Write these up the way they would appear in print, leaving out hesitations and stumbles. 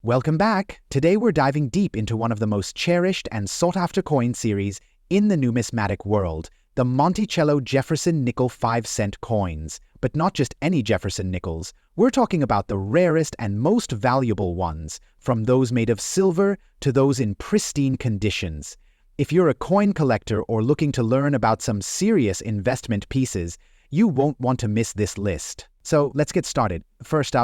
Welcome back! Today we're diving deep into one of the most cherished and sought-after coin series in the numismatic world, the Monticello Jefferson nickel 5-cent coins. But not just any Jefferson nickels, we're talking about the rarest and most valuable ones, from those made of silver to those in pristine conditions. If you're a coin collector or looking to learn about some serious investment pieces, you won't want to miss this list. So let's get started. First,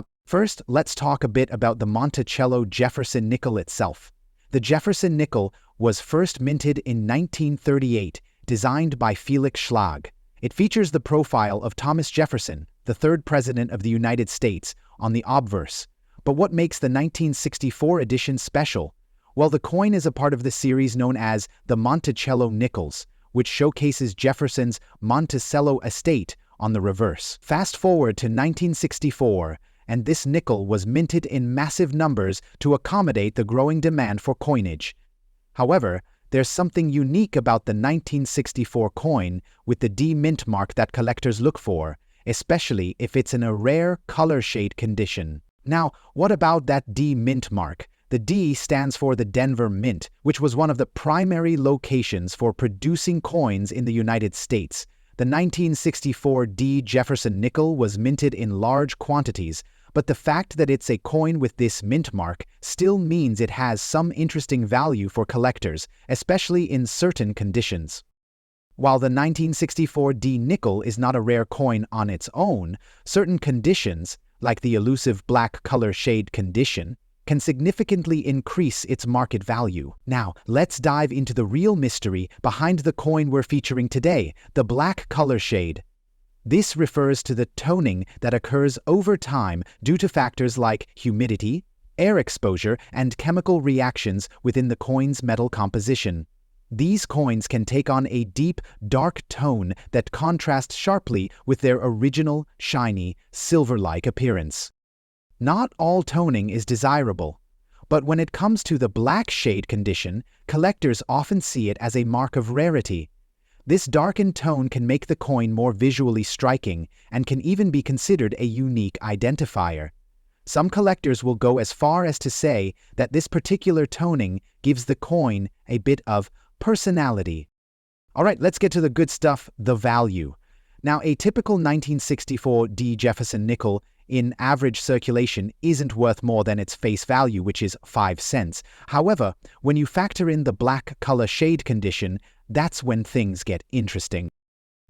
let's talk a bit about the Monticello Jefferson nickel itself. The Jefferson nickel was first minted in 1938, designed by Felix Schlag. It features the profile of Thomas Jefferson, the third president of the United States, on the obverse. But what makes the 1964 edition special? Well, the coin is a part of the series known as the Monticello nickels, which showcases Jefferson's Monticello estate on the reverse. Fast forward to 1964, and this nickel was minted in massive numbers to accommodate the growing demand for coinage. However, there's something unique about the 1964 coin with the D mint mark that collectors look for, especially if it's in a rare color shade condition. Now, what about that D mint mark? The D stands for the Denver Mint, which was one of the primary locations for producing coins in the United States. The 1964 D Jefferson nickel was minted in large quantities, but the fact that it's a coin with this mint mark still means it has some interesting value for collectors, especially in certain conditions. While the 1964 D nickel is not a rare coin on its own, certain conditions, like the elusive black color shade condition, can significantly increase its market value. Now, let's dive into the real mystery behind the coin we're featuring today, the black color shade. This refers to the toning that occurs over time due to factors like humidity, air exposure, and chemical reactions within the coin's metal composition. These coins can take on a deep, dark tone that contrasts sharply with their original, shiny, silver-like appearance. Not all toning is desirable, but when it comes to the black shade condition, collectors often see it as a mark of rarity. This darkened tone can make the coin more visually striking and can even be considered a unique identifier. Some collectors will go as far as to say that this particular toning gives the coin a bit of personality. Alright, let's get to the good stuff, the value. Now, a typical 1964 D Jefferson nickel in average circulation isn't worth more than its face value, which is 5 cents. However, when you factor in the black color shade condition, that's when things get interesting.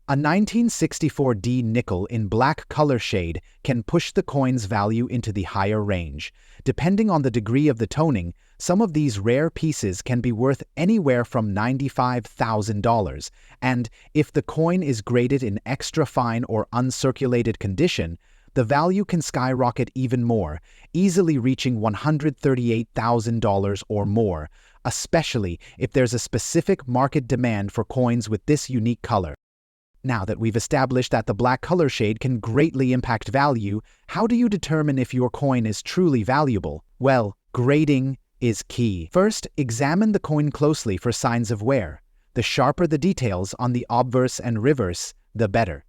A 1964 D nickel in black color shade can push the coin's value into the higher range. Depending on the degree of the toning, some of these rare pieces can be worth anywhere from $95,000, and if the coin is graded in extra fine or uncirculated condition, the value can skyrocket even more, easily reaching $138,000 or more, especially if there's a specific market demand for coins with this unique color. Now that we've established that the black color shade can greatly impact value, how do you determine if your coin is truly valuable? Well, grading is key. First, examine the coin closely for signs of wear. The sharper the details on the obverse and reverse, the better.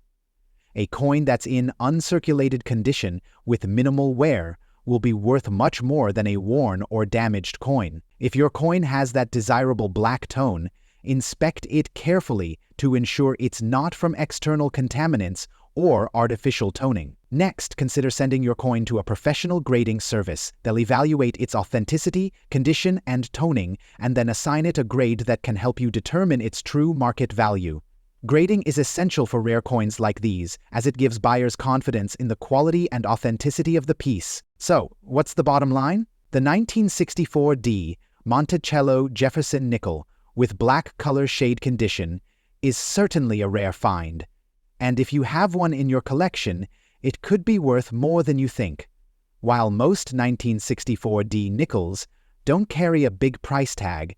A coin that's in uncirculated condition with minimal wear will be worth much more than a worn or damaged coin. If your coin has that desirable black tone, inspect it carefully to ensure it's not from external contaminants or artificial toning. Next, consider sending your coin to a professional grading service. They'll evaluate its authenticity, condition, and toning, and then assign it a grade that can help you determine its true market value. Grading is essential for rare coins like these, as it gives buyers confidence in the quality and authenticity of the piece. So, what's the bottom line? The 1964 D Monticello Jefferson nickel with black color shade condition is certainly a rare find. And if you have one in your collection, it could be worth more than you think. While most 1964 D nickels don't carry a big price tag,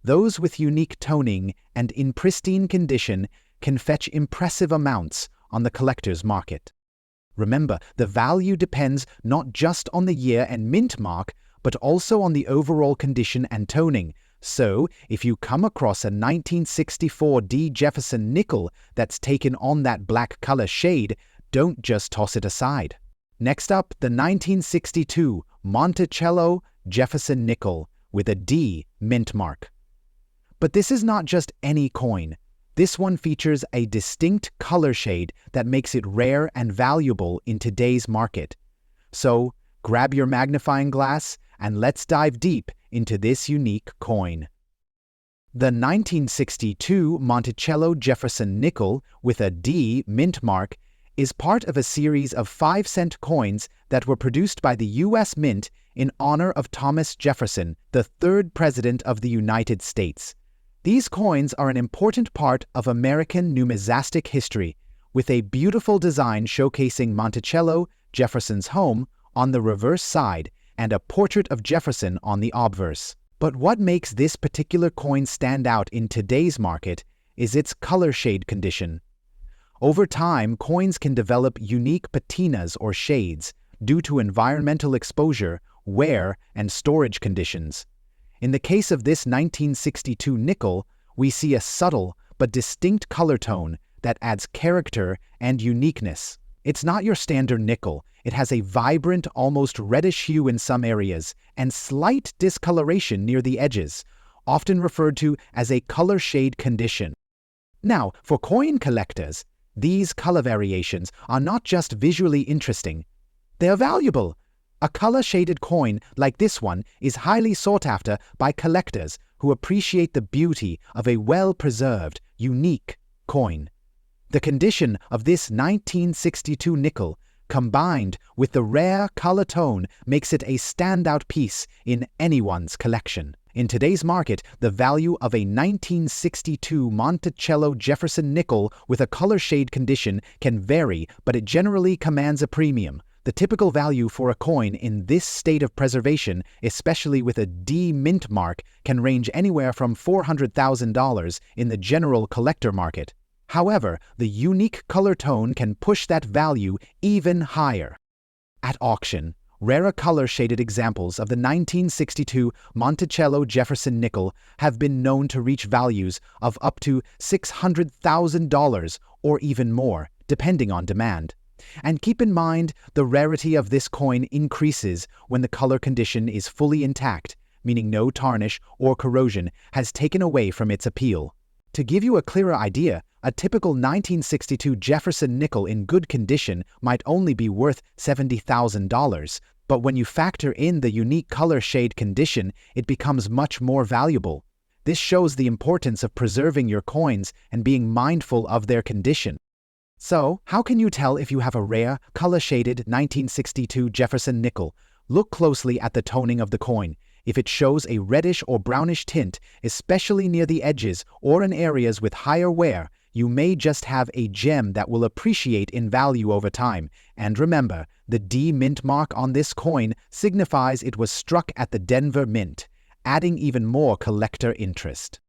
those with unique toning and in pristine condition can fetch impressive amounts on the collector's market. Remember, the value depends not just on the year and mint mark, but also on the overall condition and toning. So, if you come across a 1964 D Jefferson nickel that's taken on that black color shade, don't just toss it aside. Next up, the 1962 Monticello Jefferson nickel with a D mint mark. But this is not just any coin. This one features a distinct color shade that makes it rare and valuable in today's market. So, grab your magnifying glass and let's dive deep into this unique coin. The 1962 Monticello Jefferson nickel with a D mint mark is part of a series of 5-cent coins that were produced by the U.S. Mint in honor of Thomas Jefferson, the third President of the United States. These coins are an important part of American numismatic history, with a beautiful design showcasing Monticello Jefferson's home on the reverse side and a portrait of Jefferson on the obverse. But what makes this particular coin stand out in today's market is its color shade condition. Over time, coins can develop unique patinas or shades due to environmental exposure, wear, and storage conditions. In the case of this 1962 nickel, we see a subtle but distinct color tone that adds character and uniqueness. It's not your standard nickel. It has a vibrant, almost reddish hue in some areas and slight discoloration near the edges, often referred to as a color shade condition. Now, for coin collectors, these color variations are not just visually interesting. They are valuable. A color-shaded coin like this one is highly sought after by collectors who appreciate the beauty of a well-preserved, unique coin. The condition of this 1962 nickel, combined with the rare color tone, makes it a standout piece in anyone's collection. In today's market, the value of a 1962 Monticello Jefferson nickel with a color shade condition can vary, but it generally commands a premium. The typical value for a coin in this state of preservation, especially with a D mint mark, can range anywhere from $400,000 in the general collector market. However, the unique color tone can push that value even higher. At auction, rarer color-shaded examples of the 1962 Monticello Jefferson nickel have been known to reach values of up to $600,000 or even more, depending on demand. And keep in mind, the rarity of this coin increases when the color condition is fully intact, meaning no tarnish or corrosion has taken away from its appeal. To give you a clearer idea, a typical 1962 Jefferson nickel in good condition might only be worth $70,000, but when you factor in the unique color shade condition, it becomes much more valuable. This shows the importance of preserving your coins and being mindful of their condition. So, how can you tell if you have a rare, color-shaded 1962 Jefferson nickel? Look closely at the toning of the coin. If it shows a reddish or brownish tint, especially near the edges or in areas with higher wear, you may just have a gem that will appreciate in value over time. And remember, the D mint mark on this coin signifies it was struck at the Denver Mint, adding even more collector interest.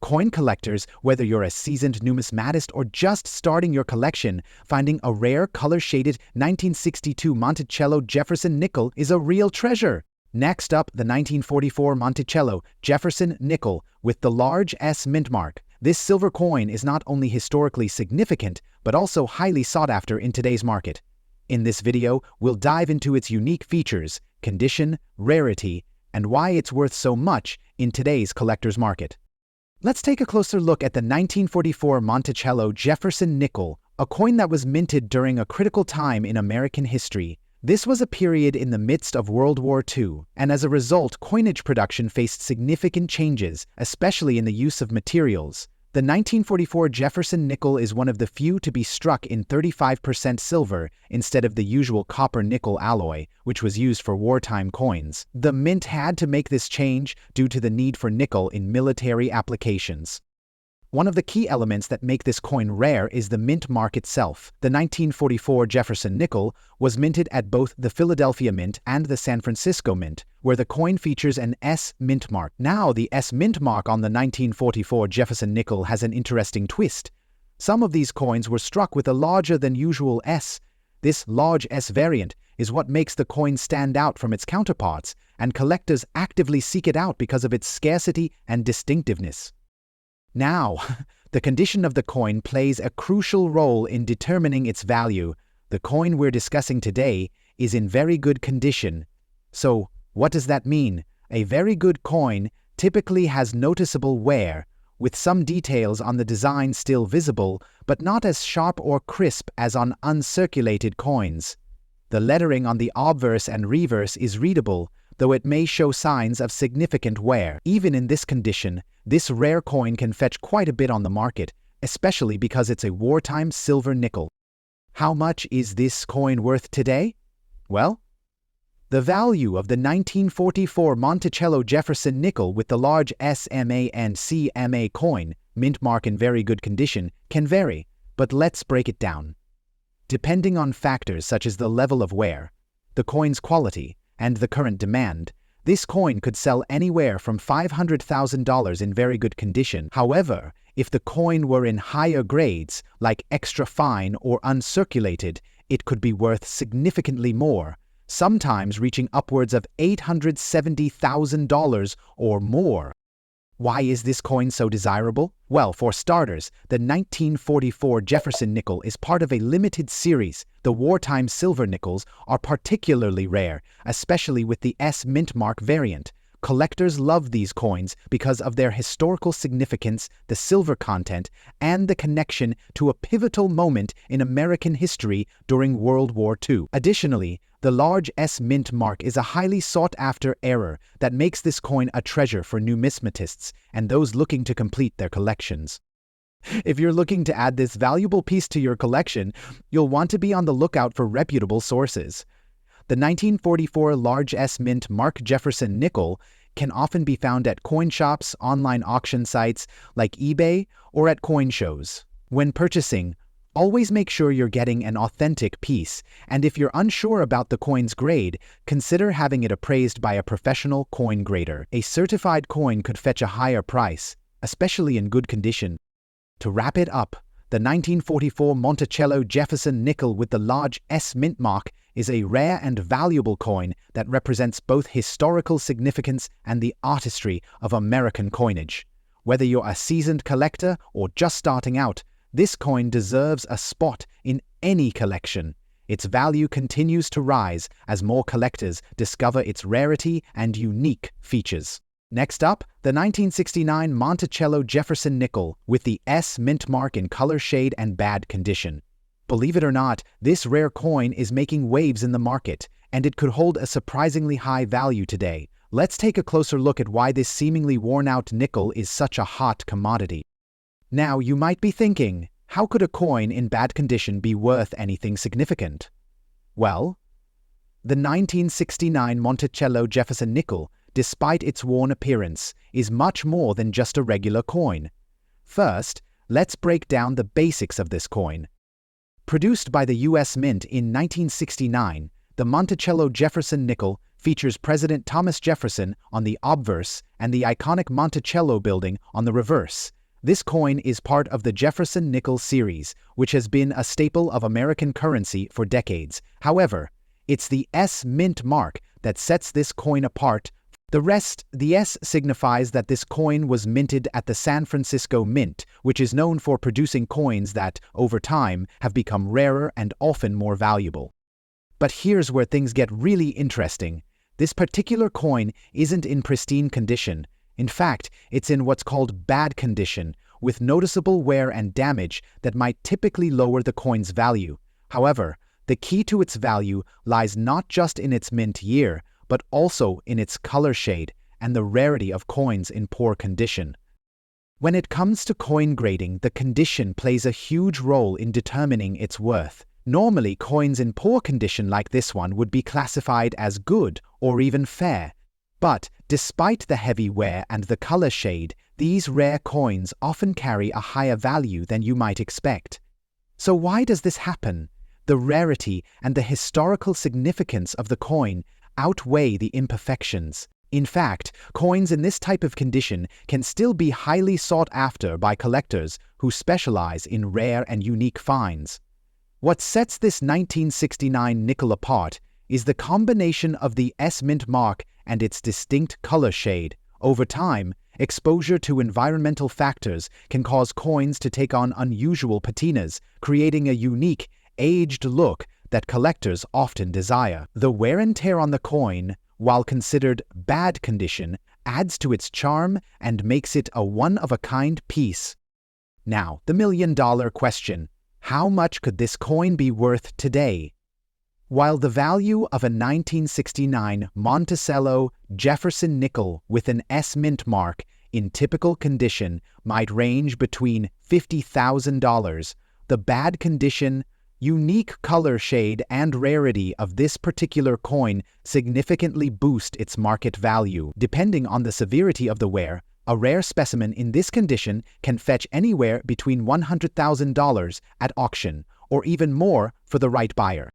Coin collectors, whether you're a seasoned numismatist or just starting your collection, finding a rare color-shaded 1962 Monticello Jefferson nickel is a real treasure. Next up, the 1944 Monticello Jefferson nickel with the large S mint mark. This silver coin is not only historically significant, but also highly sought after in today's market. In this video, we'll dive into its unique features, condition, rarity, and why it's worth so much in today's collector's market. Let's take a closer look at the 1944 Monticello Jefferson nickel, a coin that was minted during a critical time in American history. This was a period in the midst of World War II, and as a result, coinage production faced significant changes, especially in the use of materials. The 1944 Jefferson nickel is one of the few to be struck in 35% silver instead of the usual copper-nickel alloy, which was used for wartime coins. The mint had to make this change due to the need for nickel in military applications. One of the key elements that make this coin rare is the mint mark itself. The 1944 Jefferson nickel was minted at both the Philadelphia Mint and the San Francisco Mint, where the coin features an S mint mark. Now, the S mint mark on the 1944 Jefferson nickel has an interesting twist. Some of these coins were struck with a larger than usual S. This large S variant is what makes the coin stand out from its counterparts, and collectors actively seek it out because of its scarcity and distinctiveness. Now, the condition of the coin plays a crucial role in determining its value. The coin we're discussing today is in very good condition. So, What does that mean? A very good coin typically has noticeable wear, with some details on the design still visible, but not as sharp or crisp as on uncirculated coins. The lettering on the obverse and reverse is readable, though it may show signs of significant wear. Even in this condition, this rare coin can fetch quite a bit on the market, especially because it's a wartime silver nickel. How much is this coin worth today? Well, the value of the 1944 Monticello Jefferson nickel with the large SMA and CMA coin, mint mark in very good condition, can vary, but let's break it down. Depending on factors such as the level of wear, the coin's quality, and the current demand, this coin could sell anywhere from $500,000 in very good condition. However, if the coin were in higher grades, like extra fine or uncirculated, it could be worth significantly more, sometimes reaching upwards of $870,000 or more. Why is this coin so desirable? Well, for starters, the 1944 Jefferson nickel is part of a limited series. The wartime silver nickels are particularly rare, especially with the S mint mark variant. Collectors love these coins because of their historical significance, the silver content, and the connection to a pivotal moment in American history during World War II. Additionally, the large S mint mark is a highly sought-after error that makes this coin a treasure for numismatists and those looking to complete their collections. If you're looking to add this valuable piece to your collection, you'll want to be on the lookout for reputable sources. The 1944 large S mint mark Jefferson nickel can often be found at coin shops, online auction sites like eBay, or at coin shows. When purchasing, always make sure you're getting an authentic piece, and if you're unsure about the coin's grade, consider having it appraised by a professional coin grader. A certified coin could fetch a higher price, especially in good condition. To wrap it up, the 1944 Monticello Jefferson nickel with the large S mint mark is a rare and valuable coin that represents both historical significance and the artistry of American coinage. Whether you're a seasoned collector or just starting out, this coin deserves a spot in any collection. Its value continues to rise as more collectors discover its rarity and unique features. Next up, the 1969 Monticello Jefferson nickel with the S mint mark in color shade and bad condition. Believe it or not, this rare coin is making waves in the market, and it could hold a surprisingly high value today. Let's take a closer look at why this seemingly worn-out nickel is such a hot commodity. Now, you might be thinking, how could a coin in bad condition be worth anything significant? Well, the 1969 Monticello Jefferson nickel, despite its worn appearance, is much more than just a regular coin. First, let's break down the basics of this coin. Produced by the U.S. Mint in 1969, the Monticello Jefferson nickel features President Thomas Jefferson on the obverse and the iconic Monticello building on the reverse. This coin is part of the Jefferson nickel series, which has been a staple of American currency for decades. However, it's the S mint mark that sets this coin apart. The S signifies that this coin was minted at the San Francisco Mint, which is known for producing coins that, over time, have become rarer and often more valuable. But here's where things get really interesting. This particular coin isn't in pristine condition. In fact, it's in what's called bad condition, with noticeable wear and damage that might typically lower the coin's value. However, the key to its value lies not just in its mint year, but also in its color shade and the rarity of coins in poor condition. When it comes to coin grading, the condition plays a huge role in determining its worth. Normally, coins in poor condition like this one would be classified as good or even fair. But, despite the heavy wear and the color shade, these rare coins often carry a higher value than you might expect. So why does this happen? The rarity and the historical significance of the coin outweigh the imperfections. In fact, coins in this type of condition can still be highly sought after by collectors who specialize in rare and unique finds. What sets this 1969 nickel apart is the combination of the S mint mark and its distinct color shade. Over time, exposure to environmental factors can cause coins to take on unusual patinas, creating a unique, aged look that collectors often desire. The wear and tear on the coin, while considered bad condition, adds to its charm and makes it a one-of-a-kind piece. Now, the million-dollar question: how much could this coin be worth today? While the value of a 1969 Monticello Jefferson nickel with an S mint mark in typical condition might range between $50,000, the bad condition, unique color shade, and rarity of this particular coin significantly boost its market value. Depending on the severity of the wear, a rare specimen in this condition can fetch anywhere between $100,000 at auction, or even more for the right buyer.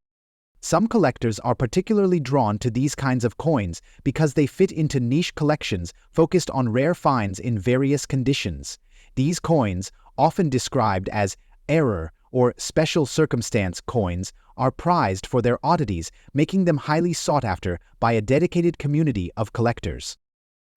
Some collectors are particularly drawn to these kinds of coins because they fit into niche collections focused on rare finds in various conditions. These coins, often described as error or special circumstance coins, are prized for their oddities, making them highly sought after by a dedicated community of collectors.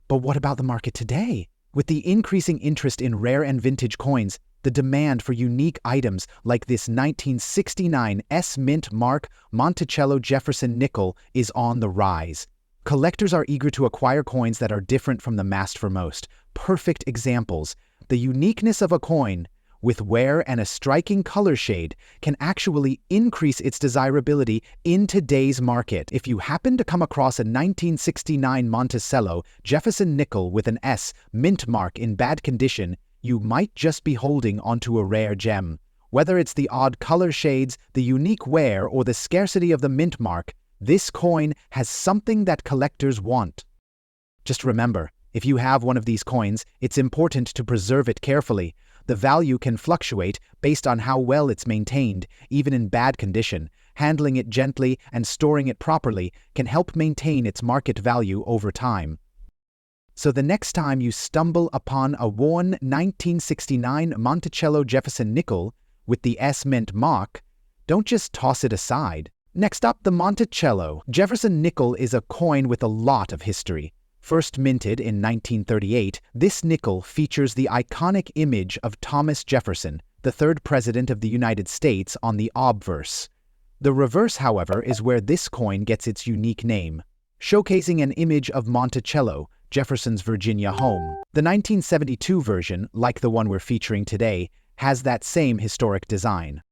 But what about the market today? With the increasing interest in rare and vintage coins, the demand for unique items like this 1969 S mint mark Monticello Jefferson nickel is on the rise. Collectors are eager to acquire coins that are different from the mass for most. Perfect examples. The uniqueness of a coin with wear and a striking color shade can actually increase its desirability in today's market. If you happen to come across a 1969 Monticello Jefferson nickel with an S mint mark in bad condition, you might just be holding onto a rare gem. Whether it's the odd color shades, the unique wear, or the scarcity of the mint mark, this coin has something that collectors want. Just remember, if you have one of these coins, it's important to preserve it carefully. The value can fluctuate based on how well it's maintained, even in bad condition. Handling it gently and storing it properly can help maintain its market value over time. So the next time you stumble upon a worn 1969 Monticello Jefferson nickel with the S mint mark, don't just toss it aside. Next up, the Monticello Jefferson nickel is a coin with a lot of history. First minted in 1938, this nickel features the iconic image of Thomas Jefferson, the third president of the United States, on the obverse. The reverse, however, is where this coin gets its unique name, showcasing an image of Monticello, Jefferson's Virginia home. The 1972 version, like the one we're featuring today, has that same historic design.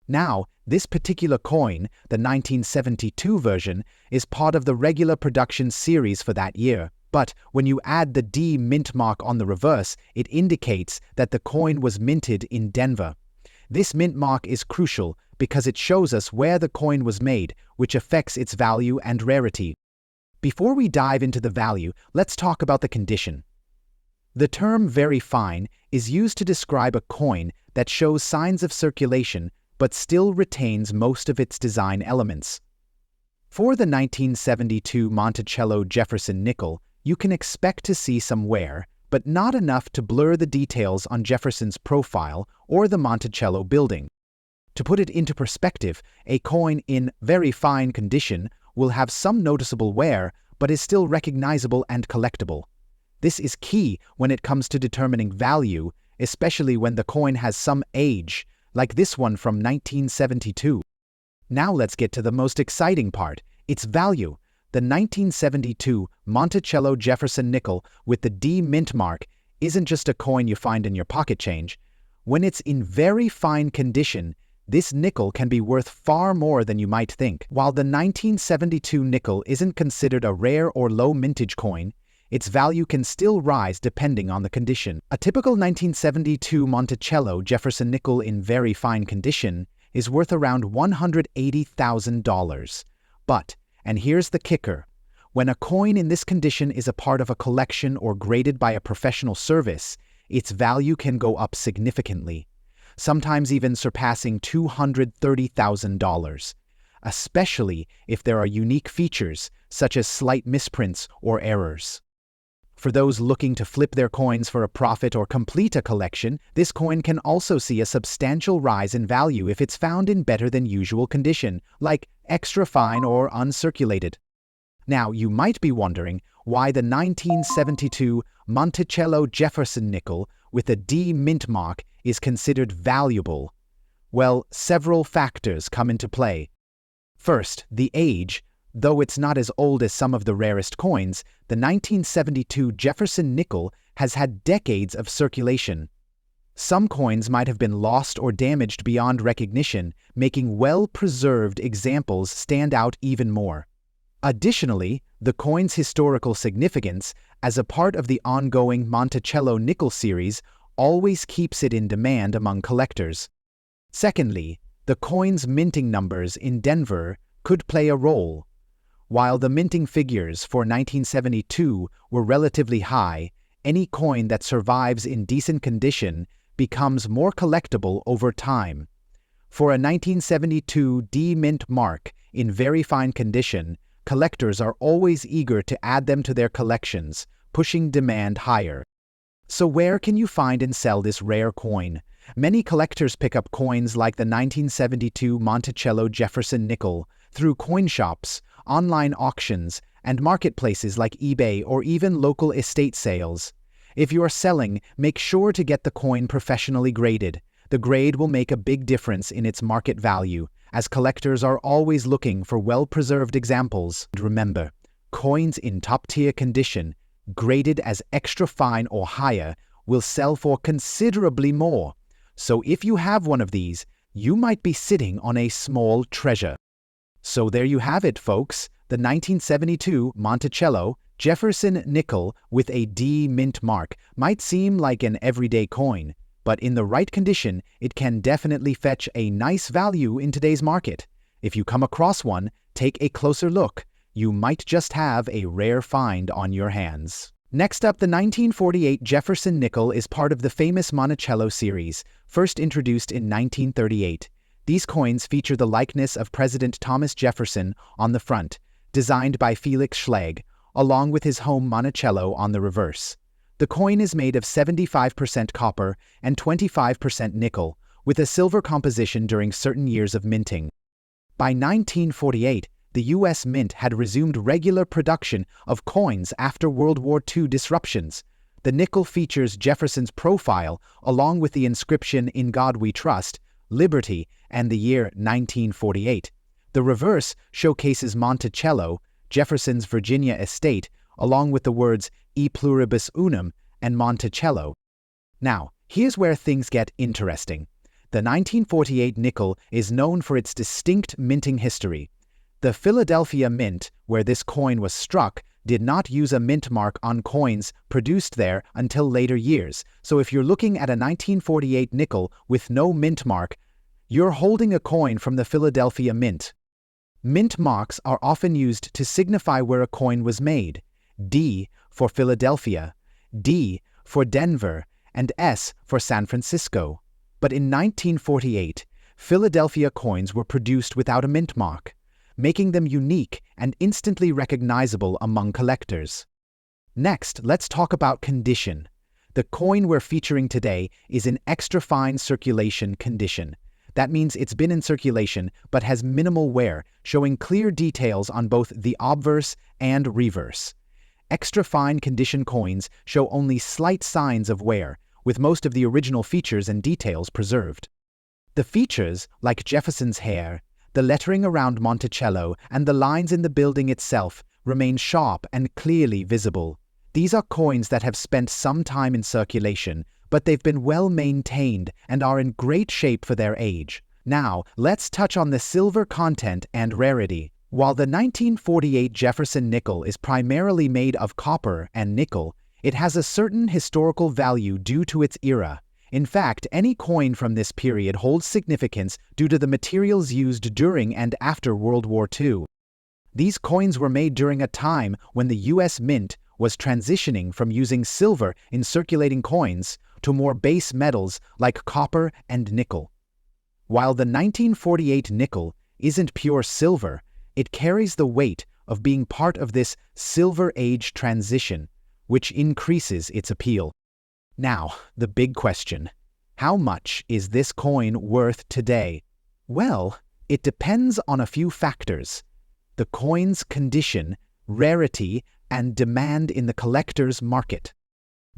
Now, this particular coin, the 1972 version, is part of the regular production series for that year. But when you add the D mint mark on the reverse, it indicates that the coin was minted in Denver. This mint mark is crucial because it shows us where the coin was made, which affects its value and rarity. Before we dive into the value, let's talk about the condition. The term very fine is used to describe a coin that shows signs of circulation but still retains most of its design elements. For the 1972 Monticello Jefferson nickel, you can expect to see some wear, but not enough to blur the details on Jefferson's profile or the Monticello building. To put it into perspective, a coin in very fine condition will have some noticeable wear, but is still recognizable and collectible. This is key when it comes to determining value, especially when the coin has some age, like this one from 1972. Now let's get to the most exciting part, its value. The 1972 Monticello Jefferson nickel with the D mint mark isn't just a coin you find in your pocket change. When it's in very fine condition, this nickel can be worth far more than you might think. While the 1972 nickel isn't considered a rare or low mintage coin, its value can still rise depending on the condition. A typical 1972 Monticello Jefferson nickel in very fine condition is worth around $180,000. But, and here's the kicker, when a coin in this condition is a part of a collection or graded by a professional service, its value can go up significantly, sometimes even surpassing $230,000, especially if there are unique features such as slight misprints or errors. For those looking to flip their coins for a profit or complete a collection, this coin can also see a substantial rise in value if it's found in better than usual condition, like extra fine or uncirculated. Now, you might be wondering why the 1972 Monticello Jefferson nickel with a D mint mark is considered valuable. Well, several factors come into play. First, the age. Though it's not as old as some of the rarest coins, the 1972 Jefferson nickel has had decades of circulation. Some coins might have been lost or damaged beyond recognition, making well-preserved examples stand out even more. Additionally, the coin's historical significance as a part of the ongoing Monticello nickel series always keeps it in demand among collectors. Secondly, the coin's minting numbers in Denver could play a role. While the minting figures for 1972 were relatively high, any coin that survives in decent condition becomes more collectible over time. For a 1972 D mint mark in very fine condition, collectors are always eager to add them to their collections, pushing demand higher. So where can you find and sell this rare coin? Many collectors pick up coins like the 1972 Monticello Jefferson nickel through coin shops, online auctions, and marketplaces like eBay or even local estate sales. If you are selling, make sure to get the coin professionally graded. The grade will make a big difference in its market value, as collectors are always looking for well-preserved examples. And remember, coins in top-tier condition, graded as extra fine or higher, will sell for considerably more. So if you have one of these, you might be sitting on a small treasure. So there you have it, folks, the 1972 Monticello Jefferson nickel with a D mint mark might seem like an everyday coin, but in the right condition, it can definitely fetch a nice value in today's market. If you come across one, take a closer look. You might just have a rare find on your hands. Next up, the 1948 Jefferson nickel is part of the famous Monticello series, first introduced in 1938. These coins feature the likeness of President Thomas Jefferson on the front, designed by Felix Schlegel, along with his home Monticello on the reverse. The coin is made of 75% copper and 25% nickel, with a silver composition during certain years of minting. By 1948, the U.S. Mint had resumed regular production of coins after World War II disruptions. The nickel features Jefferson's profile, along with the inscription "In God We Trust," Liberty, and the year 1948. The reverse showcases Monticello, Jefferson's Virginia estate, along with the words "E pluribus unum" and Monticello. Now, here's where things get interesting. The 1948 nickel is known for its distinct minting history. The Philadelphia Mint, where this coin was struck, did not use a mint mark on coins produced there until later years, so if you're looking at a 1948 nickel with no mint mark, you're holding a coin from the Philadelphia Mint. Mint marks are often used to signify where a coin was made: D for Philadelphia, D for Denver, and S for San Francisco. But in 1948, Philadelphia coins were produced without a mint mark, making them unique and instantly recognizable among collectors. Next, let's talk about condition. The coin we're featuring today is in extra fine circulation condition. That means it's been in circulation but has minimal wear, showing clear details on both the obverse and reverse. Extra fine condition coins show only slight signs of wear, with most of the original features and details preserved. The features, like Jefferson's hair, the lettering around Monticello, and the lines in the building itself, remain sharp and clearly visible. These are coins that have spent some time in circulation, but they've been well maintained and are in great shape for their age. Now, let's touch on the silver content and rarity. While the 1948 Jefferson nickel is primarily made of copper and nickel, it has a certain historical value due to its era. In fact, any coin from this period holds significance due to the materials used during and after World War II. These coins were made during a time when the U.S. Mint was transitioning from using silver in circulating coins to more base metals like copper and nickel. While the 1948 nickel isn't pure silver, it carries the weight of being part of this Silver Age transition, which increases its appeal. Now, the big question: how much is this coin worth today? Well, it depends on a few factors: the coin's condition, rarity, and demand in the collector's market.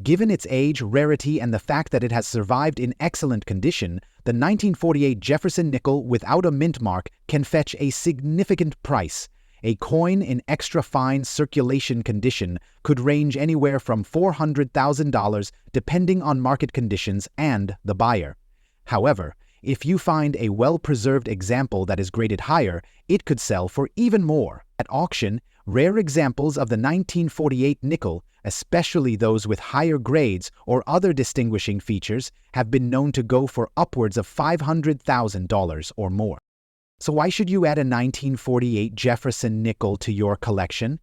Given its age, rarity, and the fact that it has survived in excellent condition, the 1948 Jefferson nickel without a mint mark can fetch a significant price. A coin in extra fine circulation condition could range anywhere from $400,000 depending on market conditions and the buyer. However, if you find a well-preserved example that is graded higher, it could sell for even more. At auction, rare examples of the 1948 nickel, especially those with higher grades or other distinguishing features, have been known to go for upwards of $500,000 or more. So why should you add a 1948 Jefferson nickel to your collection?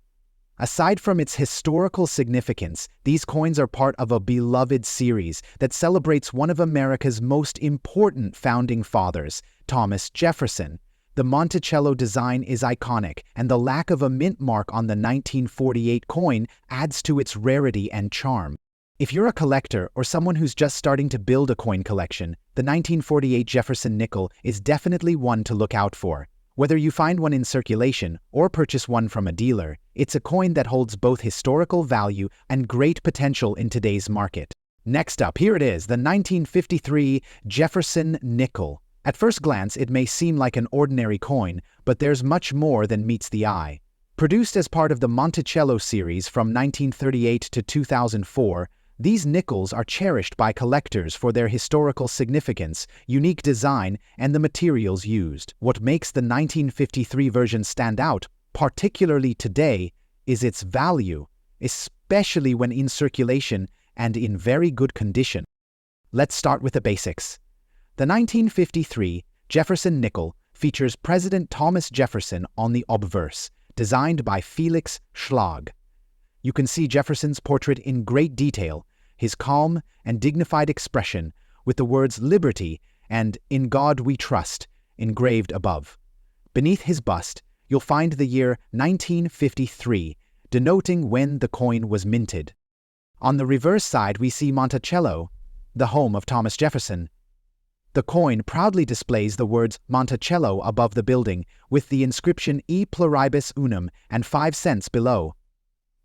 Aside from its historical significance, these coins are part of a beloved series that celebrates one of America's most important founding fathers, Thomas Jefferson. The Monticello design is iconic, and the lack of a mint mark on the 1948 coin adds to its rarity and charm. If you're a collector or someone who's just starting to build a coin collection, the 1948 Jefferson nickel is definitely one to look out for. Whether you find one in circulation or purchase one from a dealer, it's a coin that holds both historical value and great potential in today's market. Next up, here it is, the 1953 Jefferson nickel. At first glance, it may seem like an ordinary coin, but there's much more than meets the eye. Produced as part of the Monticello series from 1938 to 2004, these nickels are cherished by collectors for their historical significance, unique design, and the materials used. What makes the 1953 version stand out, particularly today, is its value, especially when in circulation and in very good condition. Let's start with the basics. The 1953 Jefferson nickel features President Thomas Jefferson on the obverse, designed by Felix Schlag. You can see Jefferson's portrait in great detail, his calm and dignified expression, with the words "Liberty" and "In God We Trust" engraved above. Beneath his bust, you'll find the year 1953, denoting when the coin was minted. On the reverse side, we see Monticello, the home of Thomas Jefferson. The coin proudly displays the words Monticello above the building, with the inscription E pluribus unum and 5 cents below.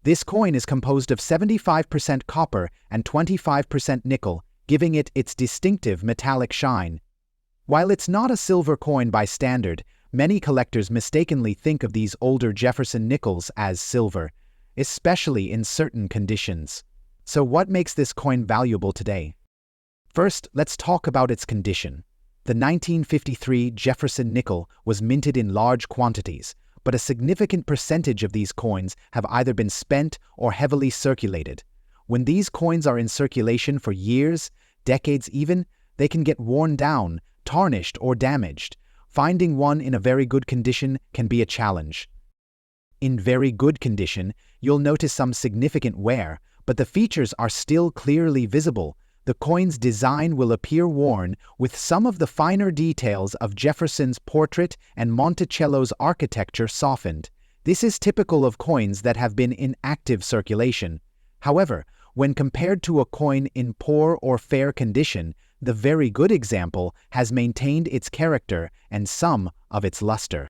This coin is composed of 75% copper and 25% nickel, giving it its distinctive metallic shine. While it's not a silver coin by standard, many collectors mistakenly think of these older Jefferson nickels as silver, especially in certain conditions. So what makes this coin valuable today? First, let's talk about its condition. The 1953 Jefferson nickel was minted in large quantities, but a significant percentage of these coins have either been spent or heavily circulated. When these coins are in circulation for years, decades even, they can get worn down, tarnished, or damaged. Finding one in a very good condition can be a challenge. In very good condition, you'll notice some significant wear, but the features are still clearly visible. The coin's design will appear worn, with some of the finer details of Jefferson's portrait and Monticello's architecture softened. This is typical of coins that have been in active circulation. However, when compared to a coin in poor or fair condition, the very good example has maintained its character and some of its luster.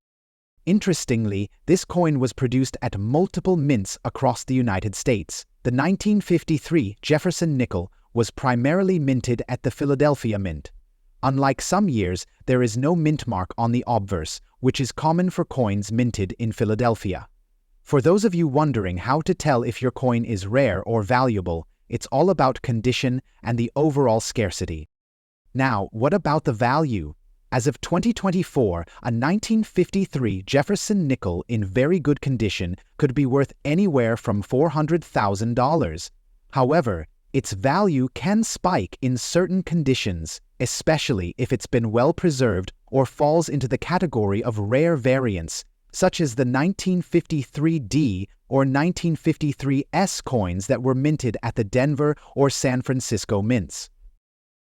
Interestingly, this coin was produced at multiple mints across the United States. The 1953 Jefferson nickel was primarily minted at the Philadelphia Mint. Unlike some years, there is no mint mark on the obverse, which is common for coins minted in Philadelphia. For those of you wondering how to tell if your coin is rare or valuable, it's all about condition and the overall scarcity. Now, what about the value? As of 2024, a 1953 Jefferson nickel in very good condition could be worth anywhere from $400,000. However, its value can spike in certain conditions, especially if it's been well preserved or falls into the category of rare variants, such as the 1953D or 1953S coins that were minted at the Denver or San Francisco mints.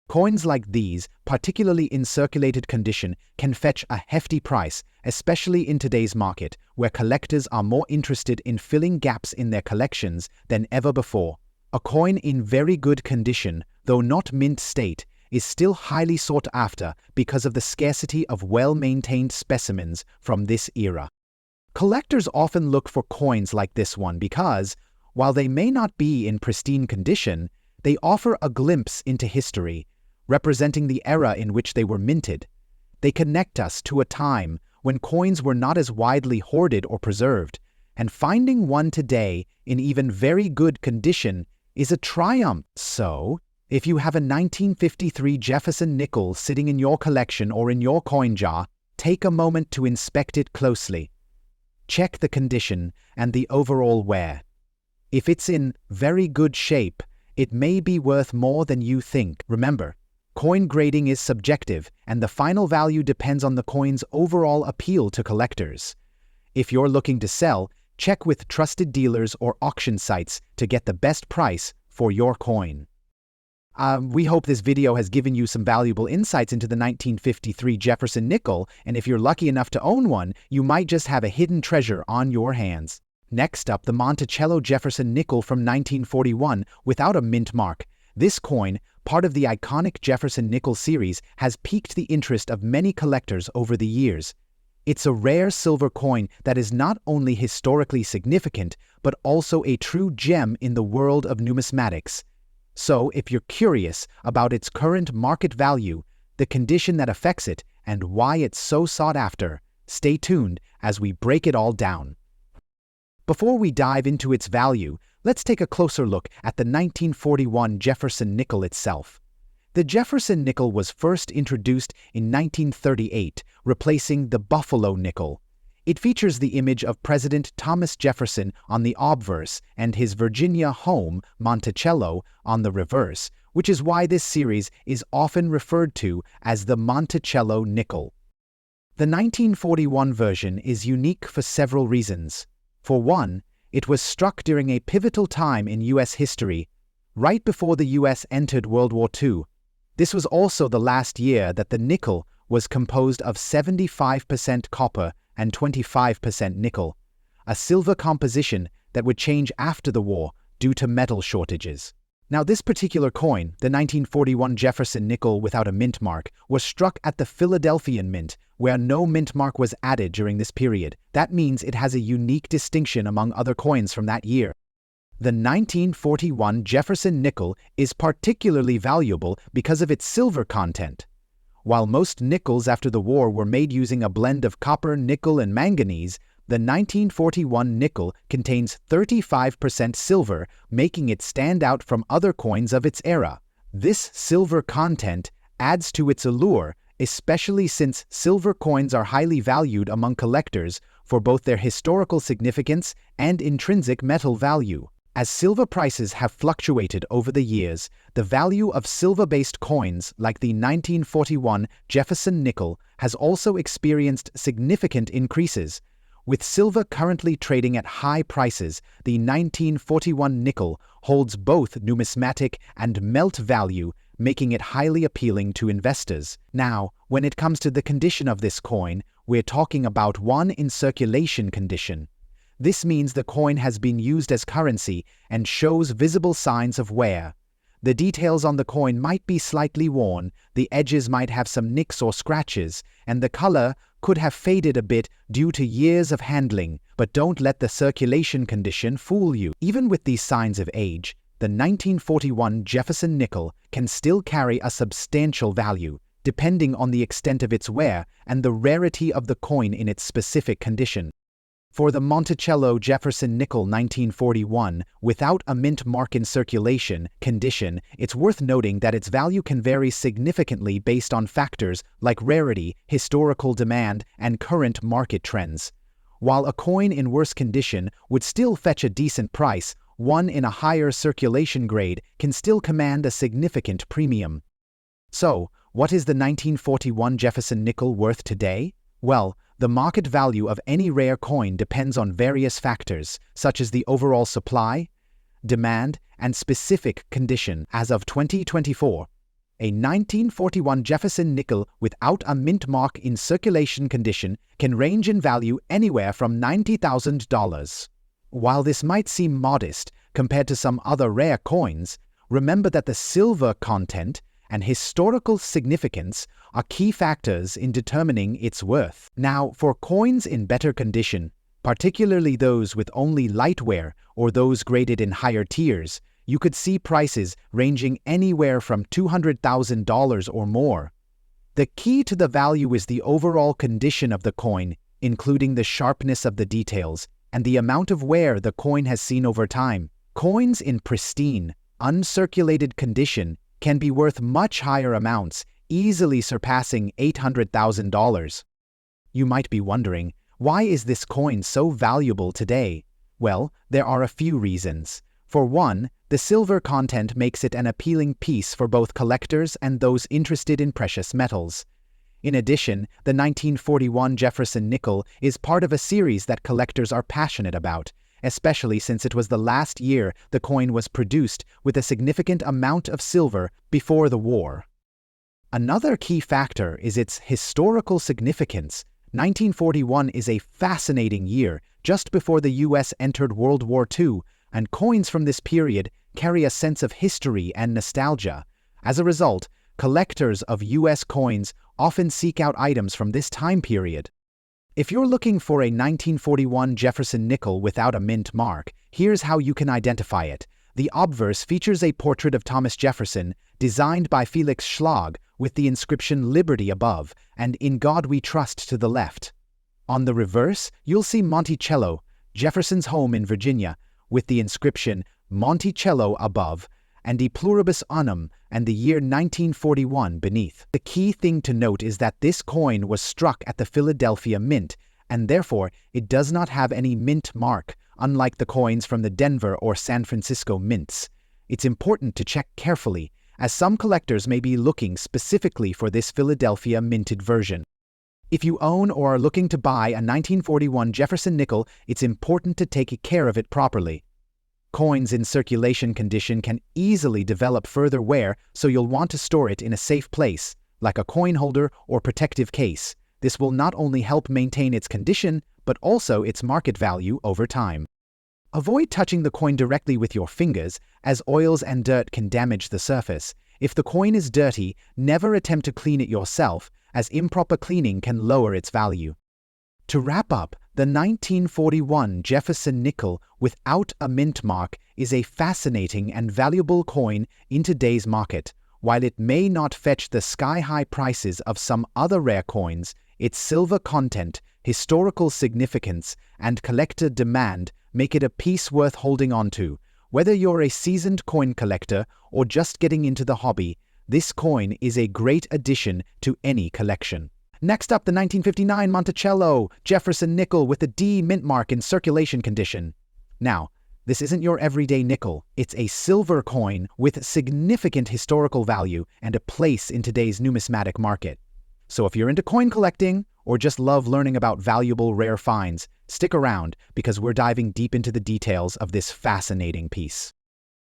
Coins like these, particularly in circulated condition, can fetch a hefty price, especially in today's market, where collectors are more interested in filling gaps in their collections than ever before. A coin in very good condition, though not mint state, is still highly sought after because of the scarcity of well-maintained specimens from this era. Collectors often look for coins like this one because, while they may not be in pristine condition, they offer a glimpse into history, representing the era in which they were minted. They connect us to a time when coins were not as widely hoarded or preserved, and finding one today in even very good condition is a triumph. So, if you have a 1953 Jefferson nickel sitting in your collection or in your coin jar, take a moment to inspect it closely. Check the condition and the overall wear. If it's in very good shape, it may be worth more than you think. Remember, coin grading is subjective, and the final value depends on the coin's overall appeal to collectors. If you're looking to sell, check with trusted dealers or auction sites to get the best price for your coin. We hope this video has given you some valuable insights into the 1953 Jefferson nickel, and if you're lucky enough to own one, you might just have a hidden treasure on your hands. Next up, the Monticello Jefferson nickel from 1941 without a mint mark. This coin, part of the iconic Jefferson nickel series, has piqued the interest of many collectors over the years. It's a rare silver coin that is not only historically significant, but also a true gem in the world of numismatics. So, if you're curious about its current market value, the condition that affects it, and why it's so sought after, stay tuned as we break it all down. Before we dive into its value, let's take a closer look at the 1941 Jefferson nickel itself. The Jefferson nickel was first introduced in 1938, replacing the Buffalo nickel. It features the image of President Thomas Jefferson on the obverse and his Virginia home, Monticello, on the reverse, which is why this series is often referred to as the Monticello nickel. The 1941 version is unique for several reasons. For one, it was struck during a pivotal time in U.S. history, right before the U.S. entered World War II. This was also the last year that the nickel was composed of 75% copper and 25% nickel, a silver composition that would change after the war due to metal shortages. Now, this particular coin, the 1941 Jefferson nickel without a mint mark, was struck at the Philadelphian Mint, where no mint mark was added during this period. That means it has a unique distinction among other coins from that year. The 1941 Jefferson nickel is particularly valuable because of its silver content. While most nickels after the war were made using a blend of copper, nickel, and manganese, the 1941 nickel contains 35% silver, making it stand out from other coins of its era. This silver content adds to its allure, especially since silver coins are highly valued among collectors for both their historical significance and intrinsic metal value. As silver prices have fluctuated over the years, the value of silver-based coins like the 1941 Jefferson nickel has also experienced significant increases. With silver currently trading at high prices, the 1941 nickel holds both numismatic and melt value, making it highly appealing to investors. Now, when it comes to the condition of this coin, we're talking about one in circulation condition. This means the coin has been used as currency and shows visible signs of wear. The details on the coin might be slightly worn, the edges might have some nicks or scratches, and the color could have faded a bit due to years of handling, but don't let the circulation condition fool you. Even with these signs of age, the 1941 Jefferson nickel can still carry a substantial value, depending on the extent of its wear and the rarity of the coin in its specific condition. For the Monticello Jefferson nickel 1941, without a mint mark in circulation condition, it's worth noting that its value can vary significantly based on factors like rarity, historical demand, and current market trends. While a coin in worse condition would still fetch a decent price, one in a higher circulation grade can still command a significant premium. So, what is the 1941 Jefferson nickel worth today? Well, the market value of any rare coin depends on various factors, such as the overall supply, demand, and specific condition. As of 2024, a 1941 Jefferson nickel without a mint mark in circulation condition can range in value anywhere from $90,000. While this might seem modest compared to some other rare coins, remember that the silver content and historical significance are key factors in determining its worth. Now, for coins in better condition, particularly those with only light wear or those graded in higher tiers, you could see prices ranging anywhere from $200,000 or more. The key to the value is the overall condition of the coin, including the sharpness of the details and the amount of wear the coin has seen over time. Coins in pristine, uncirculated condition can be worth much higher amounts, easily surpassing $800,000. You might be wondering, why is this coin so valuable today? Well, there are a few reasons. For one, the silver content makes it an appealing piece for both collectors and those interested in precious metals. In addition, the 1941 Jefferson nickel is part of a series that collectors are passionate about, especially since it was the last year the coin was produced with a significant amount of silver before the war. Another key factor is its historical significance. 1941 is a fascinating year, just before the US entered World War II, and coins from this period carry a sense of history and nostalgia. As a result, collectors of US coins often seek out items from this time period. If you're looking for a 1941 Jefferson nickel without a mint mark, here's how you can identify it. The obverse features a portrait of Thomas Jefferson, designed by Felix Schlag, with the inscription Liberty above and In God We Trust to the left. On the reverse, you'll see Monticello, Jefferson's home in Virginia, with the inscription Monticello above and De Pluribus Unum and the year 1941 beneath. The key thing to note is that this coin was struck at the Philadelphia Mint, and therefore it does not have any mint mark, unlike the coins from the Denver or San Francisco mints. It's important to check carefully, as some collectors may be looking specifically for this Philadelphia minted version. If you own or are looking to buy a 1941 Jefferson nickel, it's important to take care of it properly. Coins in circulation condition can easily develop further wear, so you'll want to store it in a safe place, like a coin holder or protective case. This will not only help maintain its condition, but also its market value over time. Avoid touching the coin directly with your fingers, as oils and dirt can damage the surface. If the coin is dirty, never attempt to clean it yourself, as improper cleaning can lower its value. To wrap up, the 1941 Jefferson nickel without a mint mark is a fascinating and valuable coin in today's market. While it may not fetch the sky-high prices of some other rare coins, its silver content, historical significance, and collector demand make it a piece worth holding on to. Whether you're a seasoned coin collector or just getting into the hobby, this coin is a great addition to any collection. Next up, the 1959 Monticello Jefferson nickel with a D mint mark in circulation condition. Now, this isn't your everyday nickel. It's a silver coin with significant historical value and a place in today's numismatic market. So if you're into coin collecting or just love learning about valuable rare finds, stick around because we're diving deep into the details of this fascinating piece.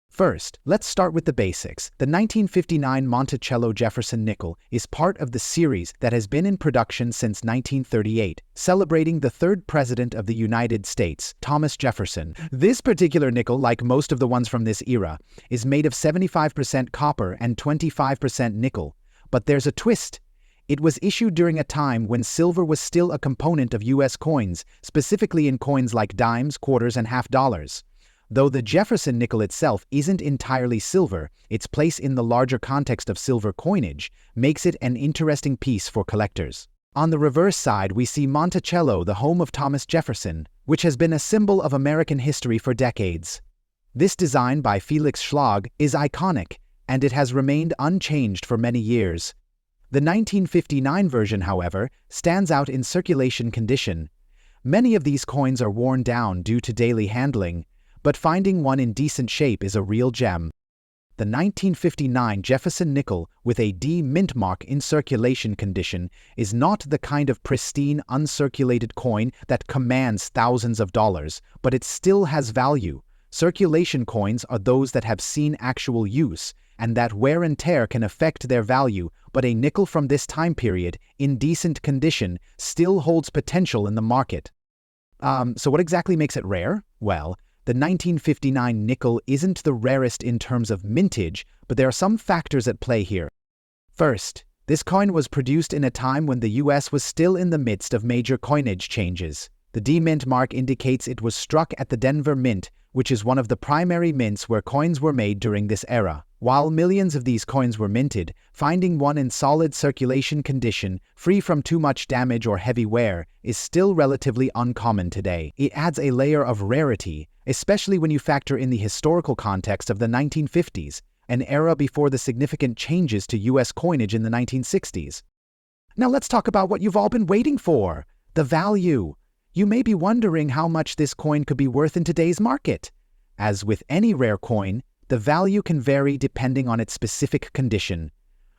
First, let's start with the basics. The 1959 Monticello Jefferson nickel is part of the series that has been in production since 1938, celebrating the third president of the United States, Thomas Jefferson. This particular nickel, like most of the ones from this era, is made of 75% copper and 25% nickel. But there's a twist. It was issued during a time when silver was still a component of U.S. coins, specifically in coins like dimes, quarters, and half dollars. Though the Jefferson nickel itself isn't entirely silver, its place in the larger context of silver coinage makes it an interesting piece for collectors. On the reverse side, we see Monticello, the home of Thomas Jefferson, which has been a symbol of American history for decades. This design by Felix Schlag is iconic, and it has remained unchanged for many years. The 1959 version, however, stands out in circulation condition. Many of these coins are worn down due to daily handling, but finding one in decent shape is a real gem. The 1959 Jefferson nickel with a D mint mark in circulation condition is not the kind of pristine, uncirculated coin that commands thousands of dollars, but it still has value. Circulation coins are those that have seen actual use, and that wear and tear can affect their value, but a nickel from this time period, in decent condition, still holds potential in the market. So what exactly makes it rare? Well, the 1959 nickel isn't the rarest in terms of mintage, but there are some factors at play here. First, this coin was produced in a time when the US was still in the midst of major coinage changes. The D mint mark indicates it was struck at the Denver Mint, which is one of the primary mints where coins were made during this era. While millions of these coins were minted, finding one in solid circulation condition, free from too much damage or heavy wear, is still relatively uncommon today. It adds a layer of rarity, especially when you factor in the historical context of the 1950s, an era before the significant changes to US coinage in the 1960s. Now let's talk about what you've all been waiting for, the value. You may be wondering how much this coin could be worth in today's market. As with any rare coin, the value can vary depending on its specific condition.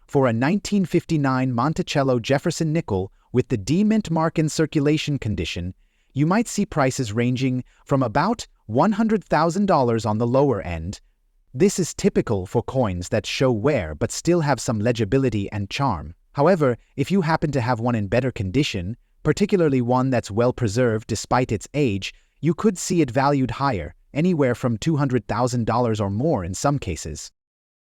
For a 1959 Monticello Jefferson nickel with the D mint mark in circulation condition, you might see prices ranging from about $100,000 on the lower end. This is typical for coins that show wear but still have some legibility and charm. However, if you happen to have one in better condition, particularly one that's well preserved despite its age, you could see it valued higher, anywhere from $200,000 or more in some cases.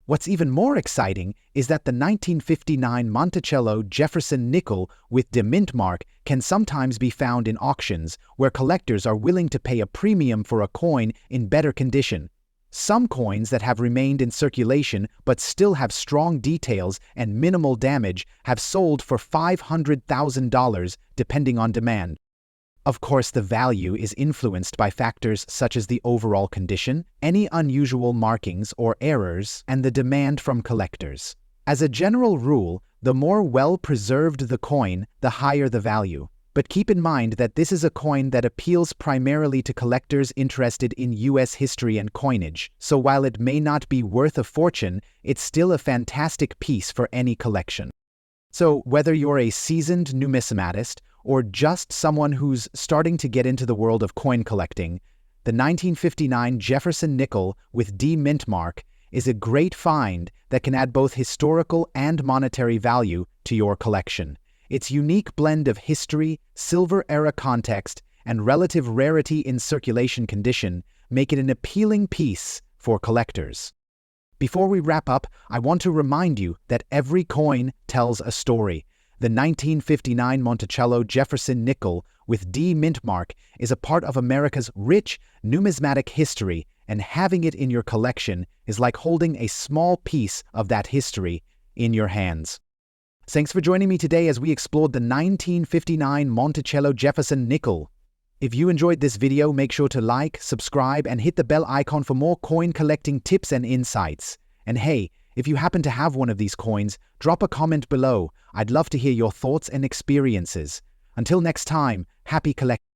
What's even more exciting is that the 1959 Monticello Jefferson nickel with the mint mark can sometimes be found in auctions where collectors are willing to pay a premium for a coin in better condition. Some coins that have remained in circulation but still have strong details and minimal damage have sold for $500,000 depending on demand. Of course, the value is influenced by factors such as the overall condition, any unusual markings or errors, and the demand from collectors. As a general rule, the more well-preserved the coin, the higher the value. But keep in mind that this is a coin that appeals primarily to collectors interested in US history and coinage, so while it may not be worth a fortune, it's still a fantastic piece for any collection. So whether you're a seasoned numismatist or just someone who's starting to get into the world of coin collecting, the 1959 Jefferson nickel with D mint mark is a great find that can add both historical and monetary value to your collection. Its unique blend of history, silver-era context, and relative rarity in circulation condition make it an appealing piece for collectors. Before we wrap up, I want to remind you that every coin tells a story. The 1959 Monticello Jefferson nickel with D mint mark is a part of America's rich numismatic history, and having it in your collection is like holding a small piece of that history in your hands. Thanks for joining me today as we explored the 1959 Monticello Jefferson nickel. If you enjoyed this video, make sure to like, subscribe, and hit the bell icon for more coin collecting tips and insights. And hey, if you happen to have one of these coins, drop a comment below. I'd love to hear your thoughts and experiences. Until next time, happy collecting.